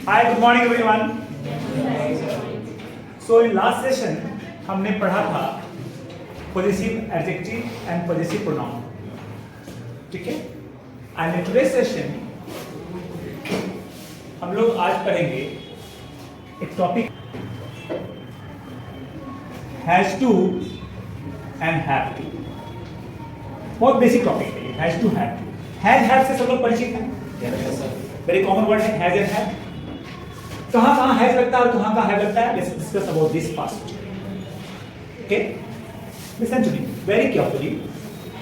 Hi, good morning everyone. So in last session हमने पढ़ा था possessive adjective and possessive pronoun, ठीक है? And in today's session हम लोग आज पढ़ेंगे एक topic has to and have to. बहुत बेसिक टॉपिक है ये, has to have to. Have से सब लोग परिचित हैं? वेरी कॉमन वर्ड है हैज एंड हैव. कहां हैज लगता है और कहां हैव लगता है? Let's discuss about this first. Okay, listen to me very carefully.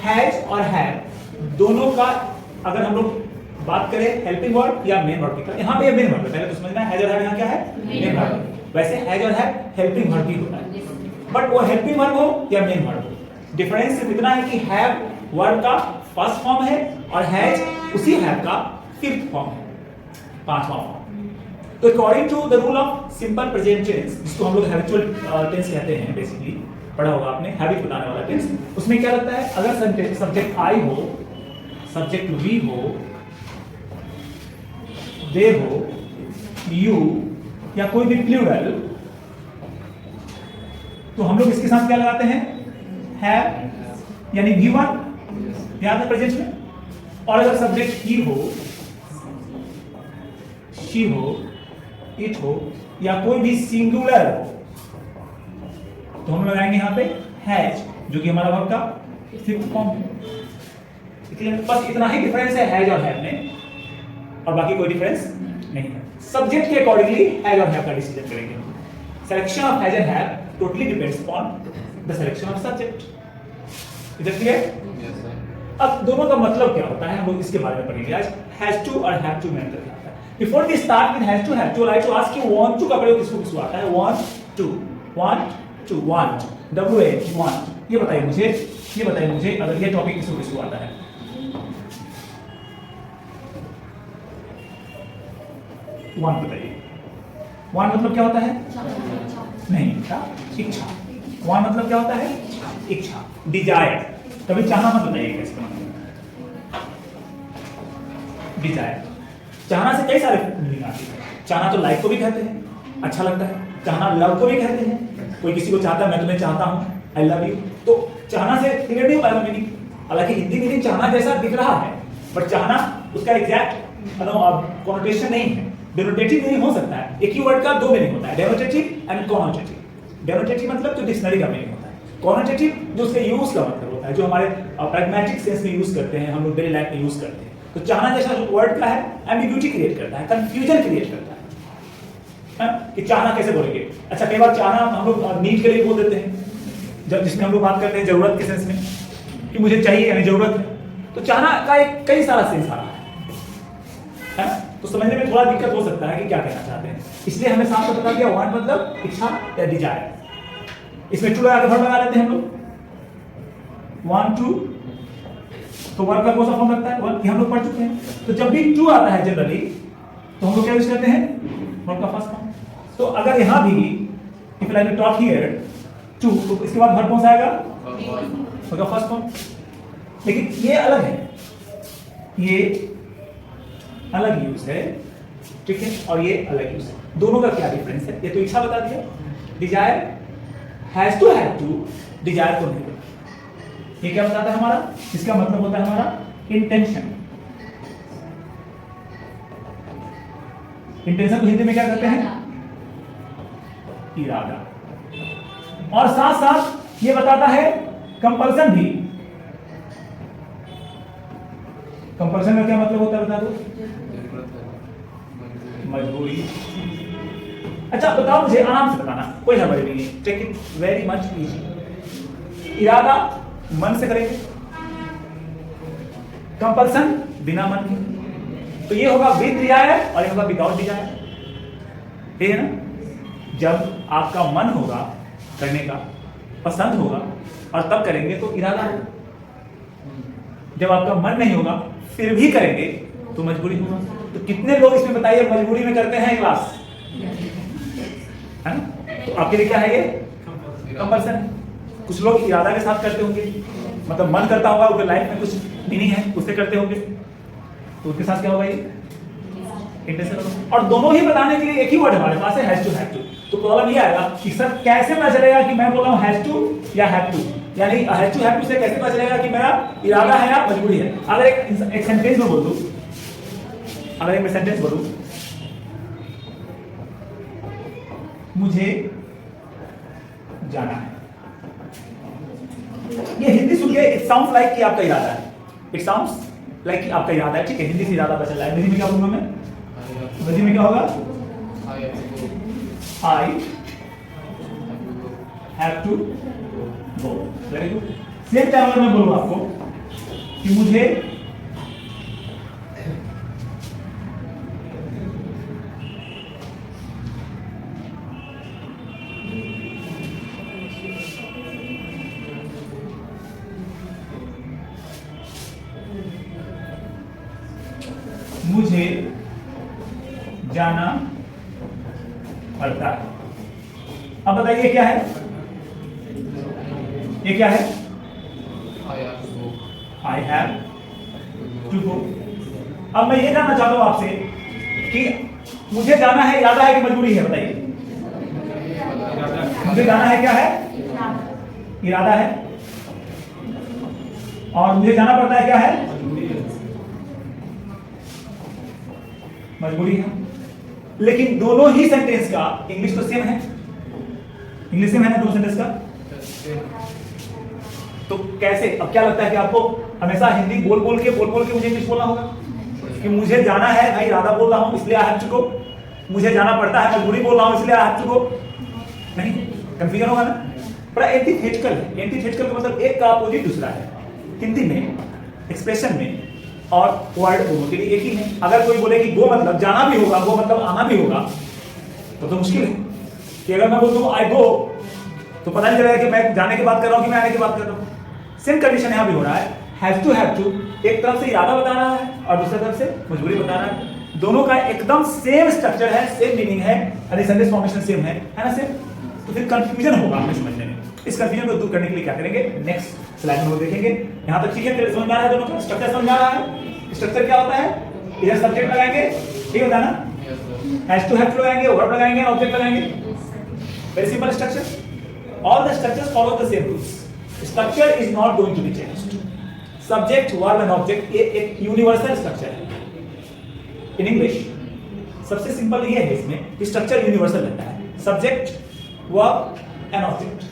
Has और हैव दोनों का अगर हम लोग बात करें हेल्पिंग वर्ड या मेन वर्ड की, यहां पे मेन वर्ड है, पहले तो समझना हैज और हैव यहां क्या है? Main word. वैसे हैज और हैव हेल्पिंग वर्ड भी होता है, बट वो हेल्पिंग वर्ड हो या मेन वर्ड हो, डिफरेंस सिर्फ इतना है कि हैव वर्ड का फर्स्ट फॉर्म है और हैज उसी हैव का फिफ्थ फॉर्म है, पांचवा फॉर्म. तो according to the rule of simple present tense, जिसको हम लोग हैबिचुअल टेंस कहते हैं, बेसिकली पढ़ा होगा आपने, हैबिट बताने वाला टेंस, उसमें क्या लगता है? अगर सब्जेक्ट आई हो, सब्जेक्ट वी हो, दे हो, यू या कोई भी प्लूरल, तो हम लोग इसके साथ क्या लगाते हैं? हैव, यानी V1 याद है प्रेजेंट में. और अगर सब्जेक्ट ही हो, शी हो, इट हो या कोई भी सिंगुलर हो, तो हम लगाएंगे यहां पे हैज, जो कि हमारा वर्ब का फिफ्थ फॉर्म है. बस इतना ही डिफरेंस है हैज और हैव में, और बाकी कोई डिफरेंस नहीं है. सब्जेक्ट के अकॉर्डिंगली हैज और हैव का डिसीजन करेंगे. Selection of has and have totally depends upon the selection of subject. Is it clear? Yes sir. अब दोनों का मतलब क्या होता है हम लोग इसके बारे में पढ़ेंगे आज. हैज टू और हैव टू में अंतर क्या होता है? Before we start with has to have to, like to ask you want to का प्रयोग किसको आता है? Want to want W-A-N-T want. ये बताइए मुझे अगर ये टॉपिक किसको आता है? वांट बताइए. वांट मतलब क्या होता है? नहीं, इच्छा. वांट मतलब क्या होता है? इच्छा, डिजायर. कभी चाहना मत बताइएगा इसका मतलब. डिजायर, चाहना से कई सारे मीनिंग आती है. चाहना तो लाइक को भी कहते हैं, अच्छा लगता है. चाहना लव को भी कहते हैं, कोई किसी को चाहता है, मैं तुम्हें चाहता हूं, आई लव यू. तो चाहना से क्लियर नहीं होता है मीनिंग. हालांकि हिंदी मीनिंग चाहना जैसा दिख रहा है, बट चाहना उसका एग्जैक्ट कॉनोटेशन नहीं है. डेनोटेटिव मीनिंग हो सकता है. एक ही वर्ड का दो मीनिंग होता है, डेनोटेटिव एंड कॉनोटेटिव. डेनोटेटिव मतलब जो डिक्शनरी का मीनिंग होता है, कॉनोटेटिव जो उसके यूज का मतलब होता है, जो हमारे प्रैग्मेटिक सेंस में यूज करते हैं, हम लोग डेली लाइफ में यूज करते हैं. तो चाहना जैसा वर्ड का है, एम्बिग्यूटी क्रिएट करता है, कंफ्यूजन क्रिएट करता है. कि चाहना कैसे बोलेंगे? अच्छा, कई बार चाहना हम लोग नीड के लिए बोल देते हैं, जब जिसमें हम लोग बात करते हैं जरूरत के सेंस में, कि मुझे चाहिए यानी जरूरत है. तो चाहना का एक कई सारा सेंस आ रहा है, तो समझने में थोड़ा दिक्कत हो सकता है कि क्या कहना चाहते हैं. इसलिए हमें साफ बता दिया वांट मतलब इच्छा या डिजायर. इसमें टू लगा के वर्ब लगा लेते हैं हम लोग. वांट टू तो वर्ब का कौन सा फॉर्म लगता है? वर्ब हम लोग पढ़ चुके हैं. तो जब भी टू आता है जनरली, तो हम लोग क्या यूज करते हैं? वर्ब का फर्स्ट फॉर्म. तो अगर यहां भी if like to talk here too, तो इसके बाद वर्ब कौन सा आएगा? वर्ब का फर्स्ट फॉर्म. लेकिन ये अलग है, ये अलग यूज है, ठीक है, और ये अलग यूज है. दोनों का क्या डिफरेंस है? ये तो इच्छा बता दिया. Desire has to have to, desire को नहीं. ये क्या बताता है हमारा? इसका मतलब होता है हमारा इंटेंशन. इंटेंशन को हिंदी में क्या कहते हैं? इरादा. और साथ साथ ये बताता है कंपल्सन भी. कंपल्सन का क्या मतलब होता है बता दो? मजबूरी. अच्छा बताओ मुझे, आराम से बताना, कोई हड़बड़ी नहीं है. Take it very much easy. इरादा मन से करेंगे, कंपल्सन बिना मन के. तो ये होगा विद डिजायर और ये होगा विदाउट डिजायर. ठीक है ना? जब आपका मन होगा करने का, पसंद होगा और तब करेंगे तो इरादा होगा. जब आपका मन नहीं होगा फिर भी करेंगे तो मजबूरी होगा. तो कितने लोग इसमें बताइए मजबूरी में करते हैं क्लास? है ना? तो आपके लिए क्या है ये? कंपल्सन. कुछ लोग इरादा के साथ करते होंगे, मतलब मन करता होगा, उनके लाइफ में कुछ मीनिंग है, उससे करते होंगे, तो उसके साथ क्या होगा? ये इंटेंशन, और दोनों ही बताने के लिए एक ही वर्ड हमारे पास है, हैज टू, हैव टू। तो प्रॉब्लम ये आएगा कि सर कैसे पता चलेगा कि मैं बोल रहा हूँ हैज टू या हैव टू, यानी हैज टू हैव टू से कैसे पता चलेगा कि मेरा इरादा है या मजबूरी है। अगर एक सेंटेंस में बोल दूं, अगर एक सेंटेंस बोलूं, मुझे जाना है, ये हिंदी सुन के इट साउंड्स लाइक कि आपका इरादा है, इट साउंड्स लाइक कि आपका इरादा है, ठीक है, हिंदी से इरादा पता चल रहा है। अंग्रेजी में क्या बोलूंगा मैं, अंग्रेजी में क्या होगा, I have to go. Very good. Same time अगर मैं बोलूं आपको कि मुझे जाना पड़ता है। अब बताइए क्या है, ये क्या है, आई हैव टू गो। अब मैं ये जानना चाहता हूं आपसे कि मुझे जाना है इरादा है कि मजबूरी है, बताइए। मुझे जाना है क्या है, इरादा है, और मुझे जाना पड़ता है क्या है, मजबूरी है। लेकिन दोनों ही सेंटेंस का इंग्लिश तो सेम है, इंग्लिश सेम है ना दोनों सेंटेंस का, तो कैसे, अब क्या लगता है कि आपको हमेशा हिंदी बोल बोल के मुझे इंग्लिश बोलना होगा कि मुझे जाना है, मैं इरादा बोल रहा हूं इसलिए आई हैव टू गो, मुझे जाना पड़ता है मजबूरी बोल रहा हूं इसलिए आई हैव टू गो, नहीं, कंफ्यूजन होगा ना। बड़ा एंटीथेटिकल है, एंटीथेटिकल का मतलब एक का अपोजिट दूसरा है। हिंदी में एक्सप्रेशन में और वर्ड दोनों के लिए एक ही है। अगर कोई बोले कि गो मतलब जाना भी होगा, गो मतलब आना भी होगा, तो मुश्किल है कि अगर मैं बोलूं आई गो तो पता नहीं चलेगा कि मैं जाने की बात कर रहा हूं कि मैं आने की बात कर रहा हूं। सेम कंडीशन यहां भी हो रहा है, हैव टू एक तरफ से इरादा बता रहा है और दूसरी तरफ से मजबूरी बता रहा है। दोनों का एकदम सेम स्ट्रक्चर है, सेम मीनिंग है, सेंटेंस फॉर्मेशन सेम है ना सेम। तो फिर कंफ्यूजन होगा हमें समझने में। इस कंफ्यूजन को दूर करने के लिए क्या करेंगे, नेक्स्ट स्लाइड में वो देखेंगे। यहां तक ठीक है, फिर समझ में आ रहा है, दोनों का स्ट्रक्चर समझ में आ रहा है। स्ट्रक्चर क्या होता है, इधर सब्जेक्ट लगाएंगे, ठीक होता है ना, हैज टू हैव लगाएंगे, वर्ब लगाएंगे, ऑब्जेक्ट लगाएंगे, very simple structure. All the structures follow the same rules, structure is not going to be changed. Subject, verb and object ये एक यूनिवर्सल स्ट्रक्चर है। इन इंग्लिश सबसे सिंपल ये है, इसमें स्ट्रक्चर यूनिवर्सल रहता है, subject, verb and object.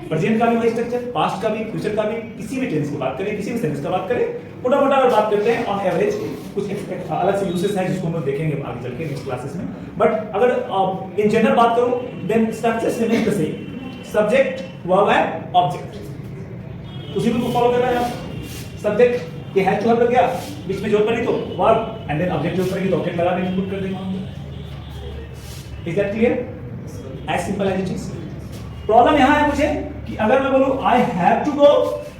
Present का भी वही स्ट्रक्चर, पास्ट का भी, फ्यूचर का भी, किसी भी टेंस की बात करें, किसी भी सेंटेंस की बात करें, मोटा मोटा अगर बात करते हैं ऑन एवरेज, कुछ अलग से यूसेस हैं जिसको हम लोग देखेंगे आगे चल के नेक्स्ट क्लासेस में। बट अगर इन जनरल बात करूं, then structure remain the same, subject, verb and object. उसी को फॉलो कर रहा है। सब्जेक्ट ये हैज टू हैव लग गया, बीच में जरूरत पड़ी तो वर्ब, एंड देन ऑब्जेक्ट जरूरत पड़ेगी तो ऑब्जेक्ट लगा के इनपुट कर देंगे। Is that clear? As simple as it is. Problem यहां है मुझे कि अगर मैं बोलूं आई हैव टू गो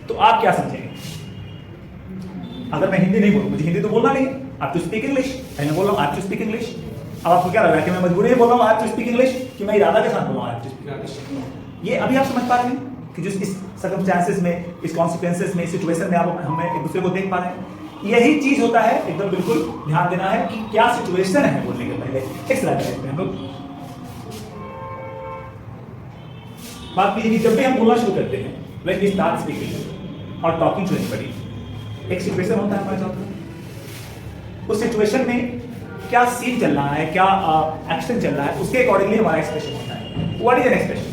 तो आप क्या समझेंगे? अगर मैं हिंदी नहीं बोलूं, मुझे हिंदी तो बोलना नहीं, आप टू स्पीक इंग्लिश, मैं बोल रहा हूं I have to speak English. अब आपको क्या लग रहा है कि मैं मजबूरी में बोल रहा हूं I have to speak English, कि मैं इरादा के साथ बोल रहा हूं I have to speak English? ये अभी आप समझ पा रहे हैं कि जिस इस सर्कमस्टेंसेस में, इस कॉन्सिक्वेंसेस में, इस सिचुएशन में आप हमें एक दूसरे को देख पा रहे हैं। यही चीज होता है, एकदम बिल्कुल ध्यान देना है कि क्या सिचुएशन है बोलने के पहले। एक स्लाइड देखते हैं हम लोग। बात कीजिए कि जब भी हम बोलना शुरू करते हैं, व्हेन वी स्टार्ट स्पीकिंग और टॉकिंग टू एनीबॉडी, एक सिचुएशन होता है हमारे साथ। उस सिचुएशन में क्या सीन चल रहा है, क्या एक्शन चल रहा है, उसके अकॉर्डिंगली हमारा एक्सप्रेशन होता है। What is an expression?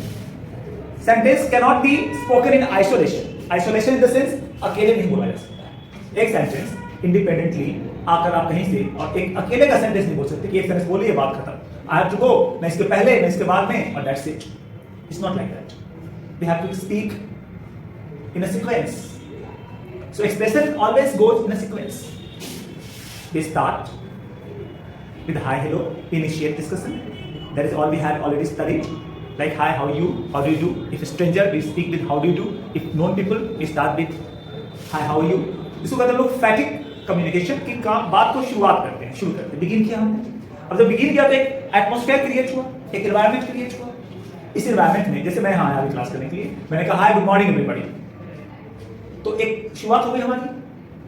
Sentence cannot be spoken in isolation. Isolation in the sense अकेले नहीं बोला जा सकता। एक सेंटेंस इंडिपेंडेंटली आकर आप कहीं से और एक अकेले का सेंटेंस नहीं बोल सकते कि एक सेंटेंस बोलिए बात खत्म, आई हैव टू गो, मैं इसके पहले मैं इसके बाद में, और that's it. It's not like that. We have to speak in a sequence. So expression always goes in a sequence. We start with hi, hello, we initiate discussion. That is all we have already studied. Like hi, how are you, how do you do. If a stranger, we speak with how do you do. If known people, we start with hi, how are you. इसको कहते हैं लोग फैटिक communication की बात को शुरुआत करते हैं, शुरू करते हैं, बिगिन किया हमने। अब जब बिगिन किया तो एक एटमॉस्फेयर क्रिएट हुआ, एक एनवायरनमेंट क्रिएट हुआ। इस एनवायरनमेंट में जैसे मैं यहाँ आया क्लास करने के लिए, मैंने कहा हाय गुड मॉर्निंग एवरीबॉडी, तो एक शुरुआत हो गई हमारी।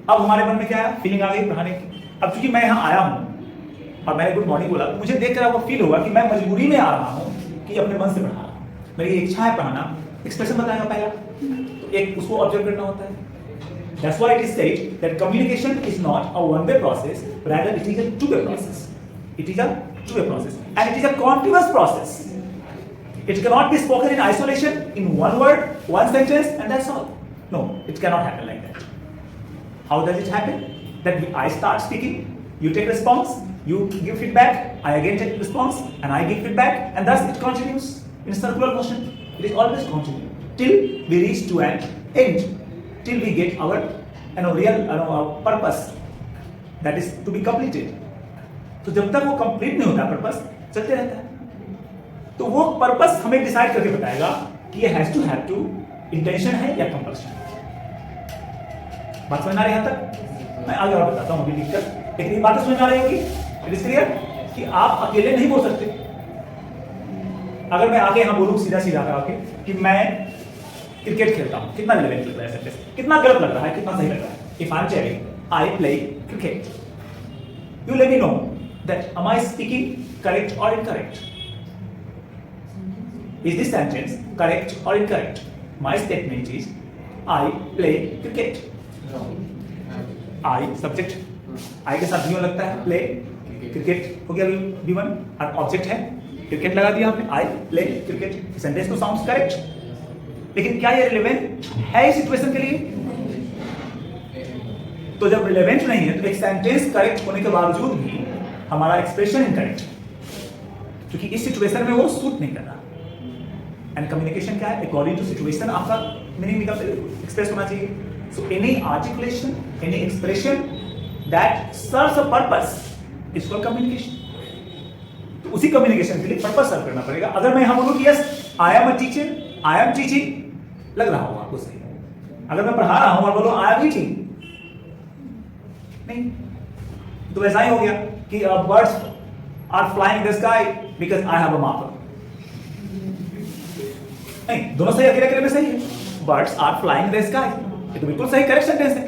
अब हमारे मन में क्या है, फीलिंग आ गई पढ़ाने की। अब क्योंकि मैं यहाँ आया हूँ और मैंने गुड मॉर्निंग बोला, मुझे देखकर आपको फील होगा कि मैं मजबूरी में आ रहा हूँ कि अपने मन से पढ़ा रहा हूँ, मेरी इच्छा है पढ़ाना, एक्सप्रेशन बताएगा पहला, तो एक उसको ऑब्जर्व करना होता है। That's why it is said that communication is not a one-way process, rather it is a two-way process. It is a two-way process, and it is a continuous process. It cannot be spoken in isolation, in one word, one sentence, and that's all. No, it cannot happen like that. How does it happen? That I start speaking, you take response, you give feedback, I again take response, and I give feedback, and thus it continues in circular motion. It is always continue till we reach to an end, till we get our real purpose, that is to be completed. तो जब तक वो complete नहीं होता purpose, चलते रहता है। तो वो पर्पस हमें डिसाइड करके बताएगा कि ये हैज टू इंटेंशन है या कंपल्शन। बात समझ आ रही है? यहां तक मैं आगे और बताता हूं अभी लिखकर, लेकिन ये बातें समझ आ रही होगी। इट इज क्लियर कि आप अकेले नहीं बोल सकते। अगर मैं आके यहां बोलूं सीधा सीधा आके कि मैं क्रिकेट खेलता हूं, कितना रिलेवेंट लग रहा है सेंटेंस, कितना गलत लग रहा है, कितना सही लग रहा है। If I am telling I play cricket, you let me know that am I speaking correct or incorrect? Is this sentence correct or incorrect? My statement is I play cricket. I subject, I के साथ क्यों लगता है play cricket हो गया V1, और object है cricket लगा दिया हमने, I play क्रिकेट। सेंटेंस तो साउंड्स करेक्ट, लेकिन क्या ये रिलेवेंट है इस सिचुएशन के लिए? तो जब रिलेवेंट नहीं है तो एक सेंटेंस करेक्ट होने के बावजूद भी हमारा एक्सप्रेशन इनकरेक्ट, क्योंकि इस सिचुएशन में वो सूट नहीं कर रहा। एंड कम्युनिकेशन क्या है? अकॉर्डिंग टू सिचुएशन आपका मीनिंग निकल एक्सप्रेस होना चाहिए। So any articulation, any expression that serves a purpose is called communication. तो उसी कम्युनिकेशन के लिए पर्पस सर्व करना पड़ेगा। अगर मैं यहां बोलूं कि yes I am a teacher, I am teaching, लग रहा होगा आपको सही। अगर मैं पढ़ा रहा हूं और बोलो आई एम टीचिंग, नहीं, तो वैसा ही हो गया कि birds are flying the sky because I have a marker. नहीं, दोनों सही अकेले अकेले में सही है। Birds are flying the sky, ये तो बिल्कुल सही करेक्ट सेंटेंस है,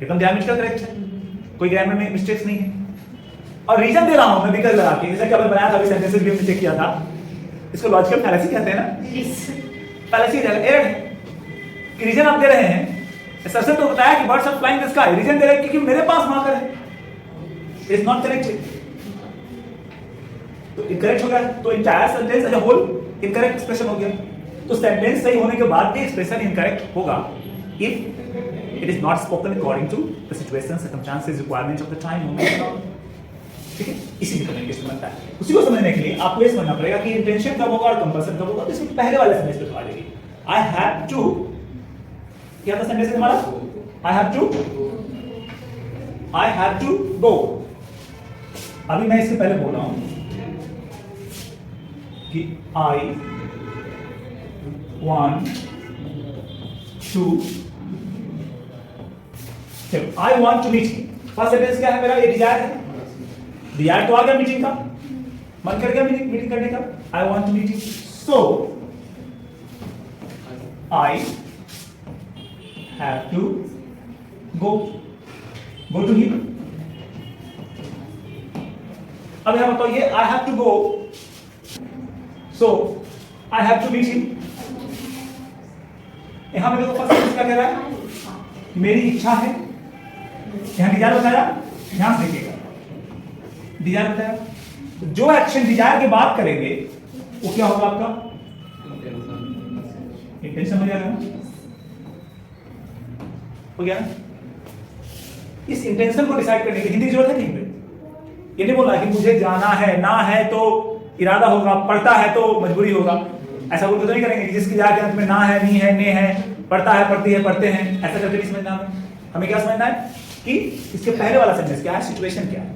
एकदम ग्रामेटिकल करेक्ट है, कोई ग्रामर में मिस्टेक्स नहीं है। और रीजन दे रहा हूं मैं बिकॉज लगा के, जैसे कि आपने बनाया था अभी सेंटेंसेस भी हमने चेक किया था, इसको लॉजिकल फैलेसी कहते हैं ना। फैलेसी एरर है कि रीजन आप दे रहे हैं, असर्शन तो बताया कि birds are flying the sky, reason दे रहे हैं क्योंकि मेरे पास मार्कर है, इट इज नॉट करेक्ट। तो इनकरेक्ट हो गया, तो entire sentence as a whole incorrect expression हो गया। तो सेंटेंस सही होने के बाद भी एक्सप्रेशन इनकरेक्ट होगा if it is not spoken according to the situation, circumstances, requirements of the time, moment. ठीक है, इसी में कम्युनिकेशन बनता है। उसी को समझने के लिए आपको ये समझना पड़ेगा कि इंटेंशन कब होगा और कंपल्सन कब होगा। तो इसको पहले वाले सेंटेंस पे आ जाएगी। आई हैव टू, क्या था सेंटेंस हमारा? I have to go. अभी मैं इससे पहले बोल रहा हूं कि आई वांट टू, चलो I want to meet. First sentence क्या है मेरा? ये डिजायर है, डिजायर तो आ गया मीटिंग का, मन कर गया मीटिंग करने का। I want to meet you, so I have to go to him. अब यहां बताओ, ये I have to go, so I have to meet him. यहां पे देखो फर्स्ट सेंटेंस क्या कह रहा है? मेरी इच्छा है, यहां डिजायर बताया, ध्यान से देखिएगा, डिजायर बताया। तो जो एक्शन डिजायर के बाद करेंगे वो क्या होगा आपका? इंटेंशन हो जाएगा, हो गया। इस इंटेंशन को डिसाइड करने की हिंदी जरूरत है नहीं पे। ये नहीं बोला कि मुझे जाना है, ना है तो इरादा होगा, पढ़ता है तो मजबूरी होगा। ऐसा बोल तो नहीं करेंगे कि जिसकी जाके अंत में ना है, नहीं है, ने है, पढ़ता है, पढ़ती है, पढ़ते हैं, ऐसा करके नहीं समझना हमें। हमें क्या समझना है कि इसके पहले वाला सेंटेंस क्या है, सिचुएशन क्या है।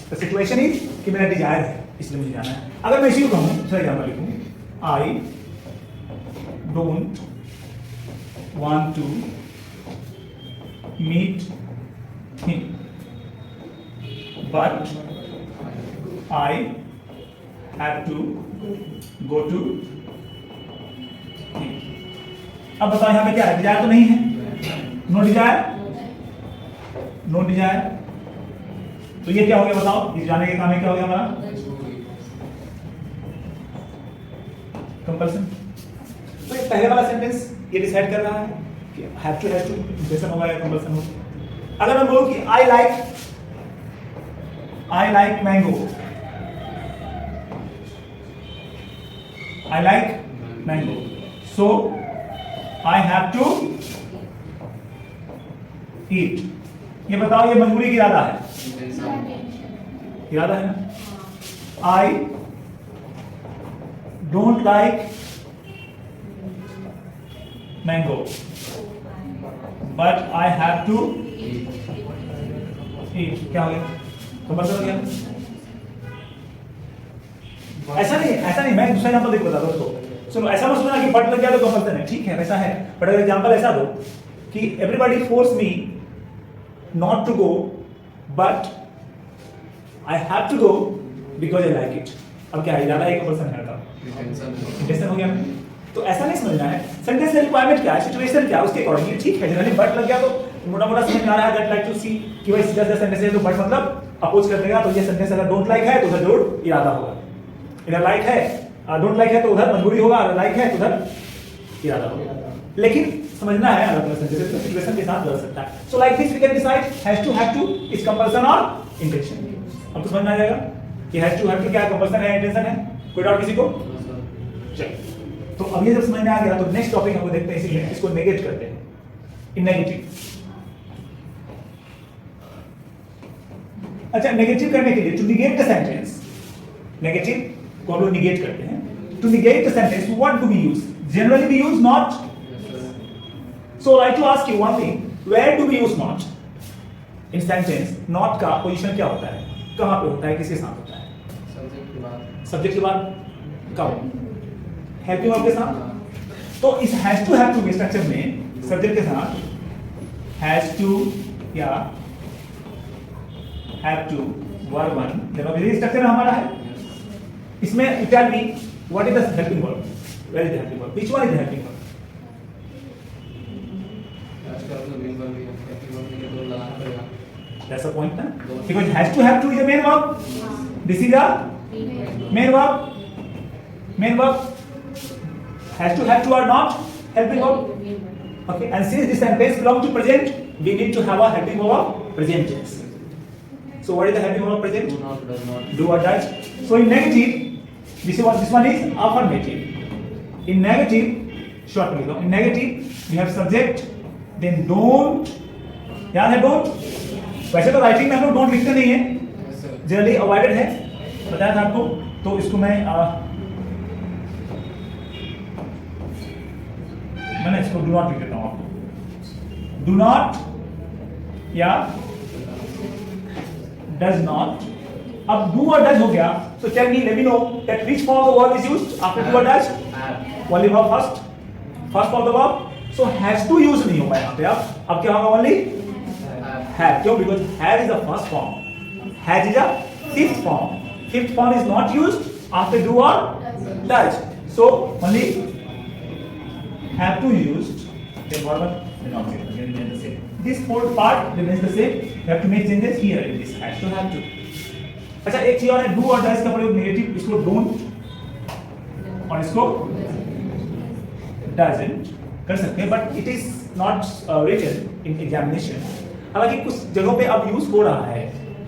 तो सिचुएशन इज कि मेरा डिजायर है, इसलिए मुझे जाना है। अगर मैं इसी को कहूं, सही एग्जांपल लिखूं, I don't want to meet him but I have to go to him। अब बताओ यहां पे क्या है? डिजायर तो नहीं है, नो डिजायर, नो डिजायर, तो ये क्या हो गया बताओ, इस जाने के काम में क्या हो गया हमारा कंपल्सन। तो ये पहले वाला सेंटेंस ये डिसाइड कर रहा है कि हैव टू इंटेंशन होगा या कंपल्सन होगा। अगर मैं बोलूं कि I like mango, I like mango, so I have to eat। ये बताओ ये मजबूरी की इरादा है, इरादा है ना। I don't like mango, but I have to eat। क्या हो गया, कंपल्सन हो गया। ऐसा नहीं, मैं दूसरा एग्जांपल देखो बता दो उसको। सुनो, ऐसा मत सोचना कि बट लग गया तो कंपल्सन है, ठीक है वैसा है, बट अगर एग्जांपल ऐसा दो कि everybody force me not to go but I have to go because I like it. अब क्या है, इरादा है कंपल्सन है का इंटेंशन हो गया। तो ऐसा नहीं समझना है सेंटेंस का रिक्वायरमेंट क्या है, सिचुएशन क्या है, उसके अकॉर्डिंग ठीक है। जनरली बट लग गया तो मोटा मोटा समझ में आ रहा है दैट लाइक टू सी कि भाई सीधा सेंटेंस है तो बट मतलब अपोज कर देगा। तो ये सेंटेंस अगर डोंट लाइक है तो उधर जरूर इरादा होगा, इधर लाइक है डोंट लाइक है तो उधर मजबूरी होगा, अगर लाइक है तो उधर इरादा होगा। लेकिन समझना है अलग अलग सेंटेंस तो सिचुएशन के साथ बदल सकता है। So like this we can decide has to is compulsion और इंटेंशन। अब तो समझ में आ जाएगा कि हैज टू क्या कंपल्सन है इंटेंशन है। कोई डाउट किसी को? चलिए, तो अब ये जब समझ में आ गया तो नेक्स्ट टॉपिक हम देखते हैं, इसीलिए इसको नेगेट करते हैं, इन नेगेटिव। अच्छा, नेगेटिव करने के लिए to negate the sentence, negative को हम लोग निगेट करते हैं। To negate the sentence what do we use? Generally we use not. So I to ask you one thing, where do we use not in sentence? Not का position क्या होता है, कहां पे होता है, किसके साथ होता है? सब्जेक्ट के बाद कब? हेल्पिंग वर्ब के साथ। तो इस हैज टू हैव टू के स्ट्रक्चर में सब्जेक्ट के साथ हैज टू या हैव टू वर्ब वन देखो ये स्ट्रक्चर हमारा है। इसमें you tell me what is the helping verb? Where is the helping verb? Which one is the helping verb? That's the point, na? Because has to have to is a main verb. This is a main verb. Main verb. Has to are not helping verb. Okay, and since this sentence belongs to present, we need to have a helping verb of present tense. So what is the helping verb of present? Do not, does not. Do or does. So in negative, this one is affirmative. In negative, short में in negative we have subject, then don't। याद है don't? वैसे तो writing में हम लोग don't लिखते नहीं है, जनरली अवॉइडेड है, बताया था आपको। तो इसको मैं मैंने इसको do not लिख देता हूँ आपको। Do not या does not। अब do or does हो गया, so tell me, let me know that which form of the verb is used after do or does? Only verb first form of the verb। So has to use नहीं होगा यहाँ पे। अब क्या होगा? only have। क्यों? because have is the first form, has is a fifth form। Fifth form is not used after do or does, so only have to used, then verb then object remain the same। This whole part remains the same, you have to make changes here in this has to have to। अच्छा, एक चीज और है, do और does का प्रयोग negative, इसको don't और इसको डजंट कर सकते हैं, but it is not written in examination. हालांकि कुछ जगहों पे अब यूज हो रहा है,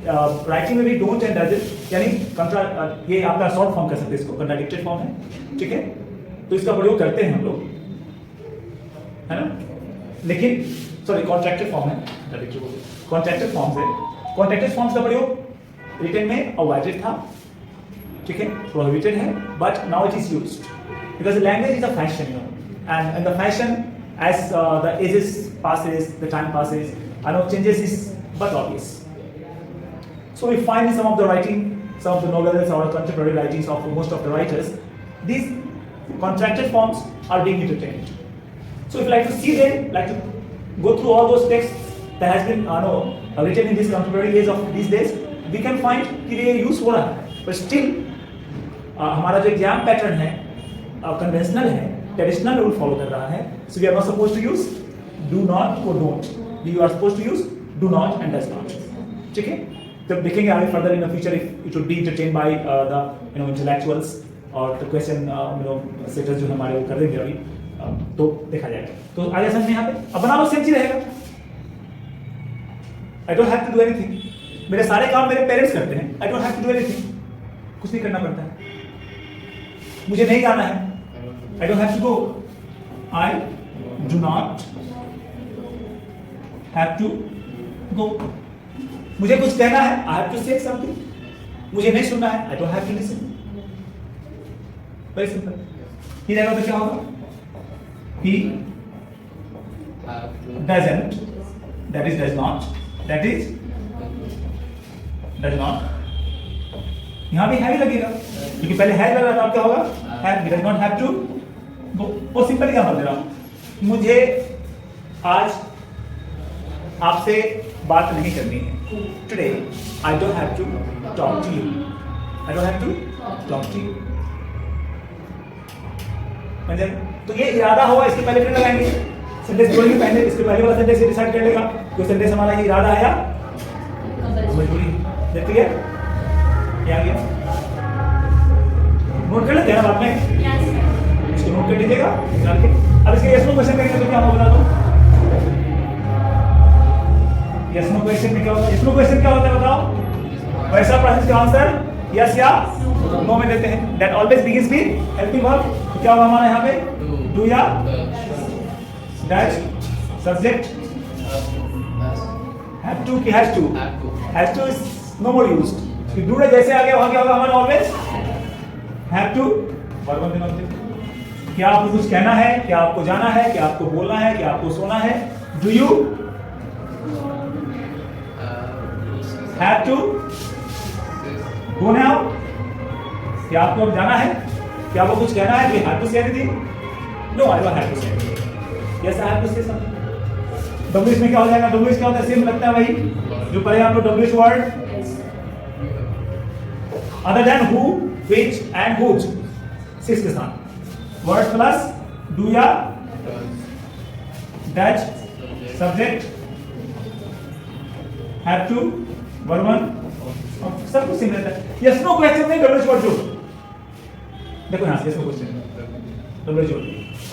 राइटिंग में भी डोंट एंड डजंट, यानी कंट्रा ये आपका शॉर्ट फॉर्म कर सकते हैं, इसको कंट्राडिक्टेड फॉर्म है, ठीक है। तो इसका प्रयोग करते हैं हम लोग, है ना। लेकिन सॉरी कॉन्ट्रैक्टेड फॉर्म है, कॉन्ट्रैक्टेड फॉर्म से कॉन्ट्रैक्टेड फॉर्म्स का प्रयोग रिटन में अवॉइडेड था, ठीक है, प्रोहिबिटेड है, but now it is used because the language is a fashion, and in the fashion as the ages passes, the time passes, I know changes is but obvious. So we find in some of the writing, some of the novels or contemporary writings of most of the writers, these contracted forms are being entertained. So if you like to see them, like to go through all those texts that has been written in this contemporary age of these days, we can find कि ये use हो रहा है, but still हमारा जो exam pattern है conventional है, traditional rule follow कर रहा है। So we are not supposed to use do not और don't, we are supposed to use do not and does not, ठीक है। जब देखेंगे आगे further in the future if it would be entertained by the intellectuals और the question setters जो हमारे वो कर देंगे अभी, तो देखा जाएगा। तो आगे समझ में यहाँ पे अब बना लो, सेम चीज रहेगा। I don't have to do anything, मेरे सारे काम मेरे पेरेंट्स करते हैं। I don't have to do anything, कुछ नहीं करना पड़ता है। मुझे नहीं जाना है, I don't have to go. I do not have to go. मुझे कुछ कहना है, I have to say something. मुझे नहीं सुनना है, I don't have to listen. Very simple. ये रहेगा तो क्या होगा? He doesn't, that is does not, that is does not। यहां भी हैव लगेगा क्योंकि पहले हैव लग रहा था, अब क्या होगा? Have. He does not have to go। वो सिंपल एग्जांपल दे रहा हूं। मुझे आज आपसे बात नहीं करनी है। Today I don't have to talk to you। I don't have to talk to you। तो ये इरादा होगा, इसके पहले फिर लगाएंगे सेंटेंस बोलेंगे, पहले इसके पहले वाला सेंटेंस डिसाइड कर लेगा कि सेंटेंस हमारा ये इरादा आया मजबूरी। देखते हैं क्या आ गया, नोट कर लेते हैं ना बाद में, इसको नोट कर लीजिएगा। अब इसके यस नो क्वेश्चन करेंगे तो क्या होगा बता दो। यस नो क्वेश्चन में क्या होता है? यस नो क्वेश्चन क्या होता है बताओ? वैसा प्रश्न का आंसर यस या नो में देते हैं। That always begins with helping verb. क्या होगा हमारा यहाँ पे? डू या डैश सब्जेक्ट हैव टू की has to. Has to is no more used. Do ने जैसे आ गया वहां क्या होगा हमारा? Always have to verb of the object. क्या आपको कुछ कहना है, क्या आपको जाना है, क्या आपको बोलना है, क्या आपको सोना है? Do you have to go now? क्या आपको अब जाना है? क्या आपको कुछ कहना है? Do you have to say anything? No, I don't have to say anything। Yes, I have to say something। WH में क्या हो जाएगा? WH क्या होता है? सेम लगता है वही जो पढ़े आप लोग WH word. Other than who, which and whose, six के साथ वर्ड प्लस do या dash subject have to verb one, सब कुछ सेम रहता है। Yes no क्वेश्चन में WH वर्ड जो देखो यहां से इसको क्वेश्चन डब्ल्यू जोड़।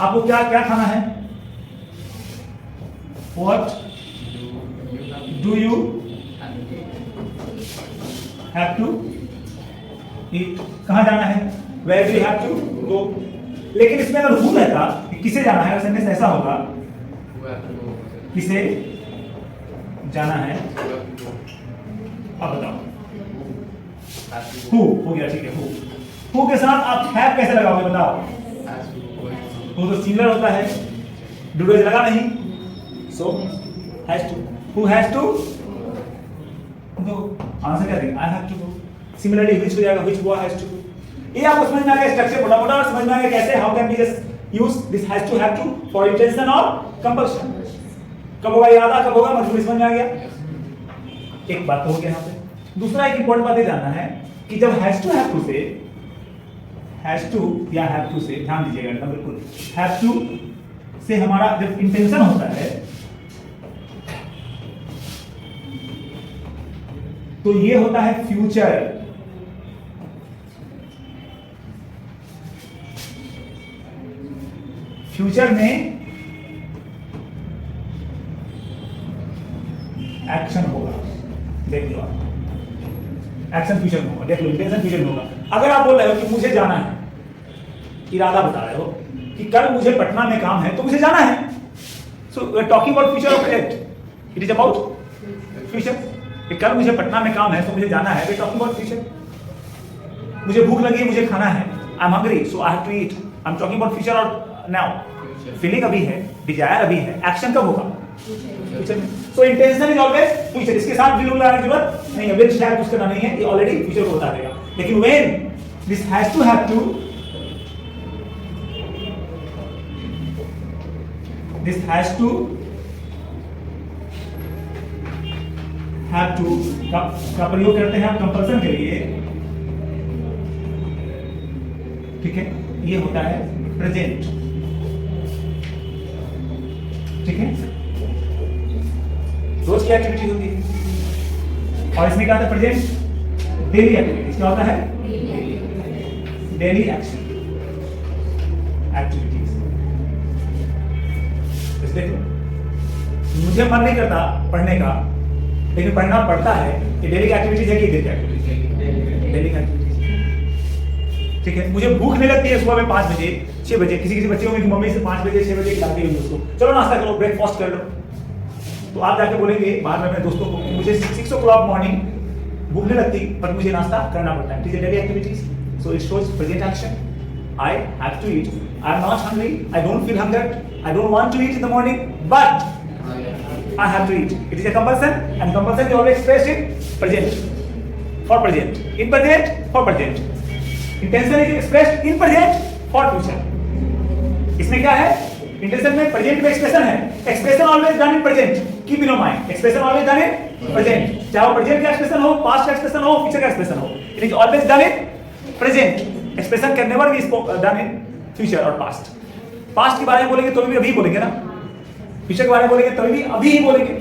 आपको क्या क्या खाना है? What do you have to eat? कहां जाना है? Where do you have to go? लेकिन इसमें अगर हु रहता कि किसे जाना है, सेंटेंस ऐसा होगा किसे जाना है। अब बताओ हु हो गया, ठीक है। हु के साथ आप हैव कैसे लगाओगे बताओ? हु तो सिंगुलर होता है, डू डू लगा नहीं, so has to. Who has to go? Answer क्या देंगे? I have to go. Similarly which हो जाएगा? व्हिच वो हैज टू। ये आपको समझ में आ गया स्ट्रक्चर मोटा-मोटा समझ में आ गया कैसे? How can we just use this has to have to for intention और कंपल्शन। कब होगा इरादा, कब होगा मजबूरी, समझ में आ गया। एक बात तो हो गया यहाँ पे। दूसरा एक इंपॉर्टेंट बात ये जानना है कि जब हैज टू हैव टू से हैज टू या हैव टू से, ध्यान दीजिएगा एकदम बिल्कुल, हैव टू से हमारा जब इंटेंशन होता है तो ये होता है फ्यूचर। फ्यूचर में एक्शन होगा, देख लो आप, एक्शन फ्यूचर में होगा, देख लो इंटेंशन फ्यूचर में होगा। अगर आप बोल रहे हो कि मुझे जाना है, इरादा बता रहे हो कि कल मुझे पटना में काम है तो मुझे जाना है, so we are talking about future of it, it is about future. कल मुझे पटना में काम है तो मुझे जाना है, we are talking about future. मुझे भूख लगी है, मुझे खाना है, I am hungry so I have to eat, I am talking about future और नाउ। फीलिंग अभी है, डिजायर अभी है, एक्शन कब होगा? फ्यूचर में। सो इंटेंशन इज ऑलवेज फ्यूचर। इसके साथ विल लगाने की जरूरत नहीं है, विल शैल कुछ करना नहीं है, ये ऑलरेडी फ्यूचर को बता देगा। लेकिन when this has to have to, this has to have to का प्रयोग करते हैं हम कंपल्सन के लिए, ठीक है। ये होता है प्रेजेंट, ठीक है। रोज की एक्टिविटी होती है, और इसमें क्या होता है प्रेजेंट डेली एक्टिविटीज, क्या होता है डेली एक्शन एक्टिविटीज। देखो मुझे मन नहीं करता पढ़ने का, लेकिन पढ़ना पड़ता है। ये डेली एक्टिविटीज है कि डेली एक्टिविटीज है? Daily activities. ठीक है, मुझे भूख नहीं लगती है सुबह में 5 बजे 6 बजे, किसी किसी बच्चे की मम्मी से 5 बजे 6 बजे खिलाती है उसको, चलो नाश्ता करो ब्रेकफास्ट कर लो, तो आप जाके बोलेंगे बाहर में अपने दोस्तों को मुझे 6 o'clock मॉर्निंग भूख नहीं लगती पर मुझे नाश्ता करना पड़ता है। ठीक है, daily activities, so it shows present action. I have to eat. I am not hungry. I don't feel hunger. I don't want to eat in the morning, but I have to eat. It is a compulsion, and compulsion is always expressed in present. For present, in present, for present. Intention is expressed in present for future. इसमें क्या है? Intention में present में expression है. Expression always done in present. Keep in your mind. Expression always done in present. चाहे वो present का expression हो, past का expression हो, future का expression हो. It is always done in present. Expression can never be done in future और past. Past के बारे में बोलेंगे तो भी अभी बोलेंगे ना, फ्यूचर के बारे में बोलेंगे तभी भी अभी ही बोलेंगे,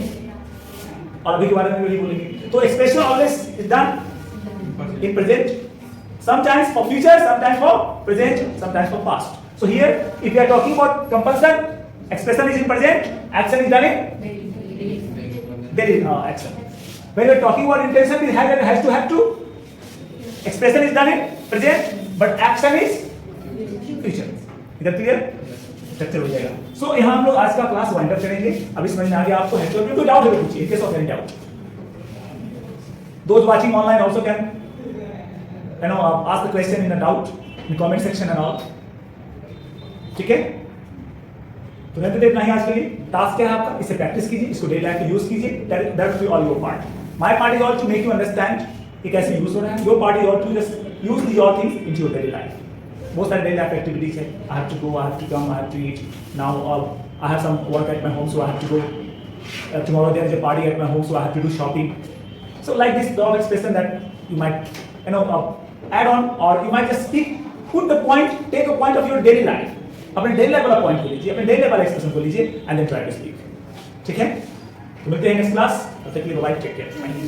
और अभी के बारे में भी बोलेंगे। तो expression always is done in present, sometimes for future, sometimes for present, sometimes for past. So here if we are talking about compulsion, expression is in present, action is done in daily action. When we are talking about intention, it has to expression is done in present but action is future। इधर clear structure हो जाएगा। सो यहाँ हम लोग आज का class wind up करेंगे। अभी समझ में आ गया आपको? है तो कोई डाउट है तो पूछिए, case of any doubt. Those watching online also can ask the question in a doubt in comment section and all। ठीक है, तो रहते इतना ही आज के लिए। टास्क क्या है आपका? इसे प्रैक्टिस कीजिए, इसको डेली लाइफ में यूज कीजिए। That will be all your part. My part is all to make you understand कि कैसे यूज हो रहा है। Your part is all to just use these all things into your daily life. बहुत सारे daily life activities है। I have to go, I have to come, I have to eat now, I have some work at my home so I have to go, tomorrow there is a party at my home so I have to do shopping। So like this lot of expression that you might add on, or you might just speak, put the point, take a point of your daily life, अपने daily life वाला point को लीजिए, अपने daily life वाला expression को लीजिए and then try to speak. ठीक है, तो मिलते हैं नेक्स्ट क्लास। तब तक के लिए bye, take care, thank you.